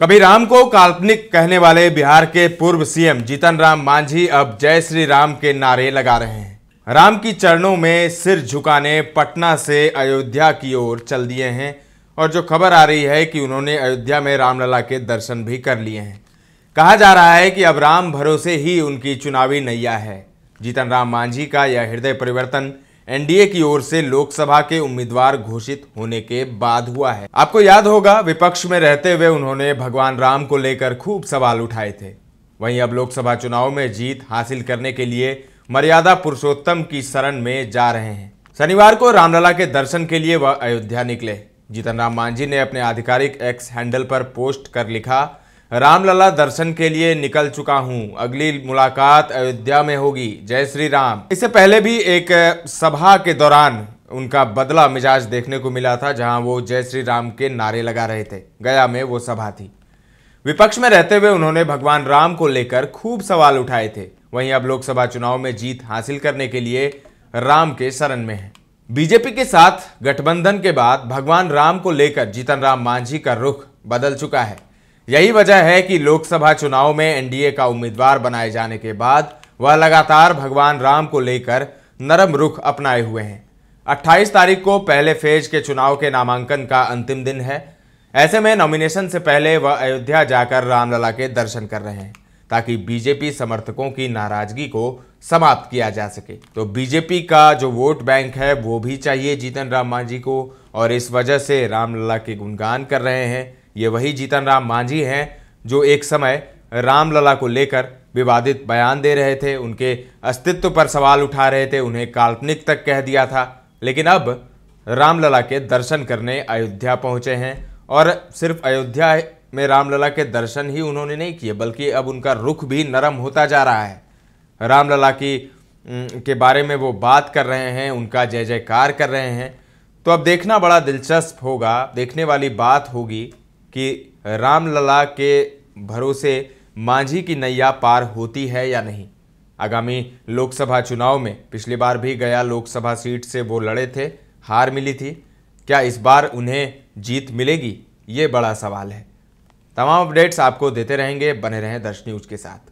कभी राम को काल्पनिक कहने वाले बिहार के पूर्व सीएम जीतन राम मांझी अब जय श्री राम के नारे लगा रहे हैं। राम की चरणों में सिर झुकाने पटना से अयोध्या की ओर चल दिए हैं और जो खबर आ रही है कि उन्होंने अयोध्या में रामलला के दर्शन भी कर लिए हैं। कहा जा रहा है कि अब राम भरोसे ही उनकी चुनावी नैया है। जीतन राम मांझी का यह हृदय परिवर्तन एनडीए की ओर से लोकसभा के उम्मीदवार घोषित होने के बाद हुआ है। आपको याद होगा, विपक्ष में रहते हुए उन्होंने भगवान राम को लेकर खूब सवाल उठाए थे। वहीं अब लोकसभा चुनाव में जीत हासिल करने के लिए मर्यादा पुरुषोत्तम की शरण में जा रहे हैं। शनिवार को रामलला के दर्शन के लिए वह अयोध्या निकले। जीतन राम मांझी ने अपने आधिकारिक एक्स हैंडल पर पोस्ट कर लिखा, रामलला दर्शन के लिए निकल चुका हूं, अगली मुलाकात अयोध्या में होगी, जय श्री राम। इससे पहले भी एक सभा के दौरान उनका बदला मिजाज देखने को मिला था, जहां वो जय श्री राम के नारे लगा रहे थे। गया में वो सभा थी। विपक्ष में रहते हुए उन्होंने भगवान राम को लेकर खूब सवाल उठाए थे। वहीं अब लोकसभा चुनाव में जीत हासिल करने के लिए राम के शरण में है। बीजेपी के साथ गठबंधन के बाद भगवान राम को लेकर जीतन राम मांझी का रुख बदल चुका है। यही वजह है कि लोकसभा चुनाव में एनडीए का उम्मीदवार बनाए जाने के बाद वह लगातार भगवान राम को लेकर नरम रुख अपनाए हुए हैं। 28 तारीख को पहले फेज के चुनाव के नामांकन का अंतिम दिन है। ऐसे में नॉमिनेशन से पहले वह अयोध्या जाकर रामलला के दर्शन कर रहे हैं, ताकि बीजेपी समर्थकों की नाराजगी को समाप्त किया जा सके। तो बीजेपी का जो वोट बैंक है वो भी चाहिए जीतन राम मांझी को, और इस वजह से रामलला के गुणगान कर रहे हैं। ये वही जीतन राम मांझी हैं जो एक समय रामलला को लेकर विवादित बयान दे रहे थे, उनके अस्तित्व पर सवाल उठा रहे थे, उन्हें काल्पनिक तक कह दिया था। लेकिन अब रामलला के दर्शन करने अयोध्या पहुंचे हैं, और सिर्फ अयोध्या में रामलला के दर्शन ही उन्होंने नहीं किए, बल्कि अब उनका रुख भी नरम होता जा रहा है। रामलला के बारे में वो बात कर रहे हैं, उनका जय जयकार कर रहे हैं। तो अब देखना बड़ा दिलचस्प होगा, देखने वाली बात होगी कि रामलला के भरोसे मांझी की नैया पार होती है या नहीं। आगामी लोकसभा चुनाव में पिछली बार भी गया लोकसभा सीट से वो लड़े थे, हार मिली थी। क्या इस बार उन्हें जीत मिलेगी, ये बड़ा सवाल है। तमाम अपडेट्स आपको देते रहेंगे, बने रहें दर्श न्यूज के साथ।